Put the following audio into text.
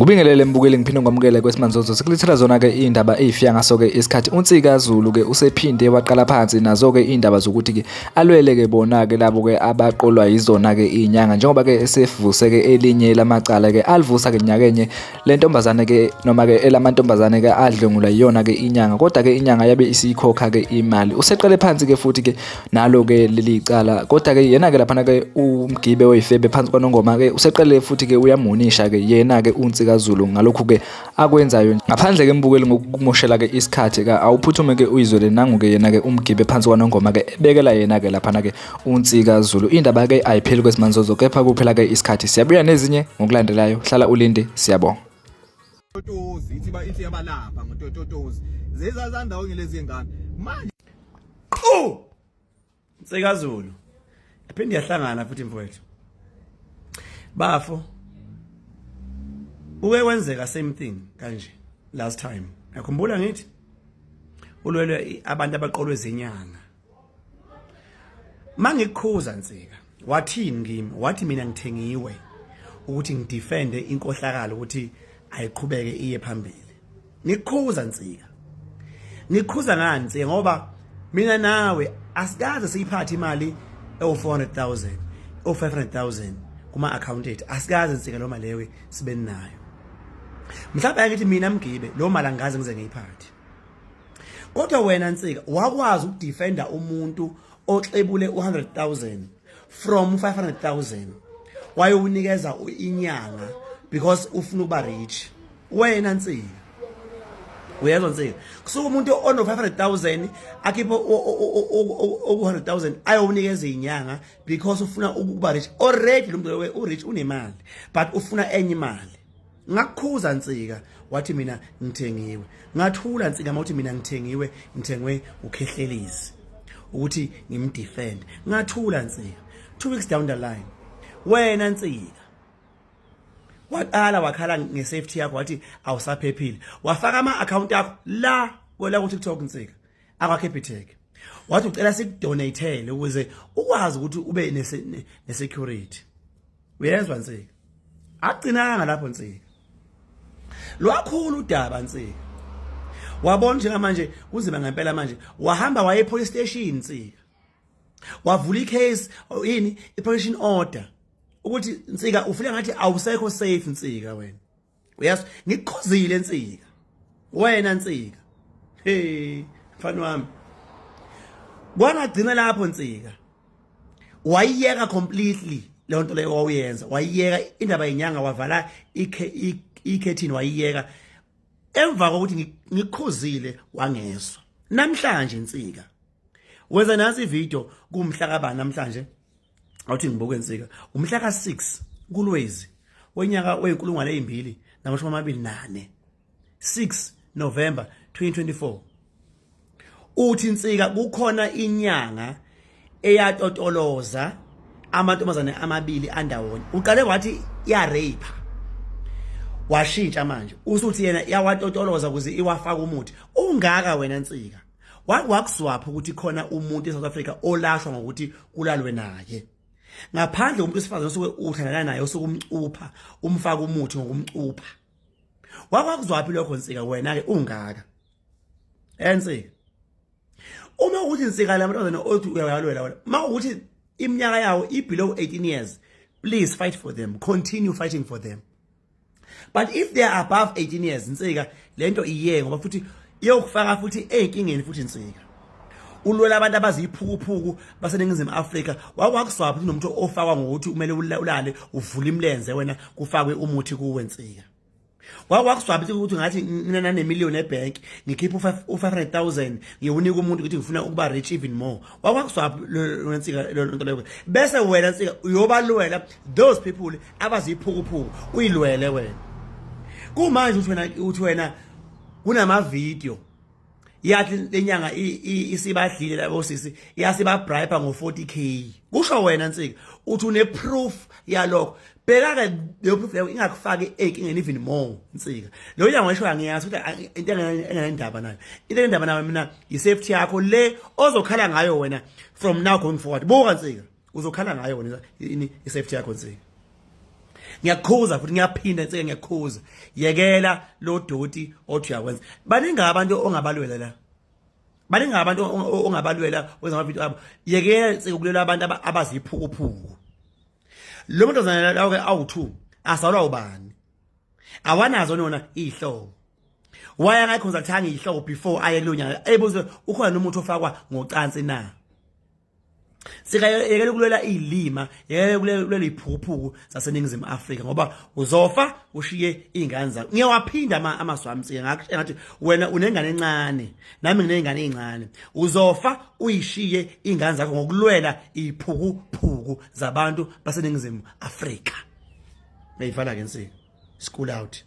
Ngubingelele mbukeli ngiphinde ngamukele kwesimanzozo sikulethela zona ke indaba ezifika ngaso ke isikhathi uNsika Zulu ke usephinde waqala phansi nazo ke indaba zokuthi ke alwele ke bona ke labo ke abaqolwa yizona ke inyanga njengoba ke esevuse ke elinye lamacala ke alivusa ke nyakenye lentombazane ke noma ke elamantombazane ke adlengula yiyona ke inyanga kodwa ke inyanga yabe isikhokha ke imali useqale phansi ke futhi ke nalo ke leli cala kodwa ke yena ke lapha ke uMgibe oyifebe phansi kwanongoma ke useqale futhi ke uyamunisha ke yena ke uNsika Zulu ngalokho ke akwenzayo ngaphandle ke mbukeli ngokumoshela ke isikhathi ka awuphuthume ke uyizwele nangu ke yena ke uMgibe phansi kwanongoma ke ebekela yena ke lapha ke uNsika Zulu indaba ke ayipheli kwesimanzozo kepha kuphela ke isikhathi siyabuya nezinye ngokulandelayo hlala ulinde siyabonga totozi ithi yabalapha ngototozi zezazandawo ngelezi ingane manje Unsika Zulu yaphinde yahlangana futhi mfowethu bafo uke kwenzeka same thing kanje last time yakhumbula ngithi ulwele abantu abaqolwe zenyanga mangikukhuza Nsika wathini kimi wathi mina ngithengiwe ukuthi ngidefende inkohlakalo ukuthi ayiqhubeke iye phambili ngikukhuza Nsika ngikukhuza ngani Nsika ngoba mina nawe asikaze siyiphathe imali ewu400,000 o500,000 kuma account ethu asikaze Nsika lo mali lewe sibe nayo mhlawumbe ngithi mina Mgibe lo mali angaze ngize ngiyiphathe kodwa wena Nsika wakwazi ukudefenda umuntu oxebule u100,000 from 500,000 wayewunikeza inyanga because ufuna ukuba rich wena Nsika uyezwa Nsika kusuka umuntu ono 500,000 akhipha o100,000 ayowunikeza inyanga because ufuna ukuba rich already lo muntu lowe urich unemali but ufuna enye imali ngakukhuza Nsika wathi mina ngithengiwe ngathula Nsika mawuthi mina ngithengwe ukhehlelezi ukuthi ngimdefend ngathula Nsika 2 weeks down the line wena Nsika waqala wakhala ngesafety yakho wathi awusaphephile wafaka ama account yakho la kwela ku TikTok Nsika akwaCapitec wathi ucela sikudonatele ukuze ukwazi ukuthi ube nesecurity uyezwa Nsika agcinanga lapho Nsika lwakhulu udaba Nsika wabona njengamanje uzima ngempela manje wahamba waye police station Nsika wavula icase yini i-protection order ukuthi Nsika ufika ngathi awusekho safe Nsika wena uyazi ngikukhozile Nsika wena Nsika hey mfana wami kwangagcina lapho Nsika wayiyeka completely le nto leyo wawuyenza wayiyeka indaba yenyanga wavala ikhethini wayiyeka emva kokuthi ngikukhuzile wangeswa namhlanje Nsika wenza nasi ivideo kumhla kabani namhlanje awuthi ngibuke Nsika umhla ka6 kuLwezi wenyaka we2024 6 November 2024 uthi Nsika kukhona inyanga eyatotoloza amantombazane amabili andawonye uqale wathi ya rape washintsha manje usuthi yena yawatotoloza ukuze iwafaka umuthi ungaka wena Nsika wakuswapha ukuthi khona umuntu eSouth Africa olashwa ngokuthi kulalwe naye ngaphandle umuntu esifazana osuke uthandana naye osukumcupha umfaka umuthi ngokumcupha wakuzwaphi lokho Nsika wena ke ungaka Nsika uma uthi Nsika lamantombazane othi uyalwela wena mawukuthi iminyaka yawo below 18 years please fight for them continue fighting for them but if they are above 18 years Nsika lento iye ngoba futhi iyokufaka futhi enkingeni futhi Nsika ulwela abantu abaziphukuphuku baseningizimu Afrika wakuswapha nomuntu ofakwa ngokuthi kumele ulale uvule imlenze wena kufakwe umuthi kuwe Nsika wakuswapha ukuthi ngathi mina nanemillion ebank ngikhipha u500,000 ngiyunika umuntu ukuthi ngifuna ukuba rich even more wakuswapha Nsika lonto leyo bese wena Nsika uyobalwela those people abaziphukuphuku uyilwele wena kumanje uthi wena kunama video yathi lenyanga isibadlile labo sisi iyasiba bribe ngo40k kusho wena Nsika uthi une proof yalokho bheka ke leyo proof leyo ingakufaki enkingeni even more Nsika lo nyanga ngisho angiyazi ukuthi into engenendaba nayo into enendaba nayo mina i-safety yakho le ozokhala ngayo wena from now going forward buka Nsika uzokhala ngayo wena i-safety yakho Nsika ngiyakhuza futhi ngiyaphinda Nsika ngiyakhuza yekela lo doti othi uyakwenza baningi abantu ongabalwela la baningi abantu ongabalwela wenza amavidiyo abo yekela Nsika ukulela abantu abaziphukuphuku lo muntu ozana lawo ke awu2 asalwa ubani awanazo nona ihlobo waya ngakho thanga ihlobo before aye kulonyaka ebuze ukhona nomuntu ofakwa ngocansi na Sika yekela ukulwela ilima yekela ukulwela iphuphuku zaseningizimu Afrika ngoba uzofa ushiye izingane zakho ngiyawaphinda amaswami Nsika ngathi wena unengane encane nami nginengane ezincane uzofa uyishiye izingane zakho ngokulwela iphukuphuku zabantu baseningizimu Afrika ngiyifana ke Nsika school out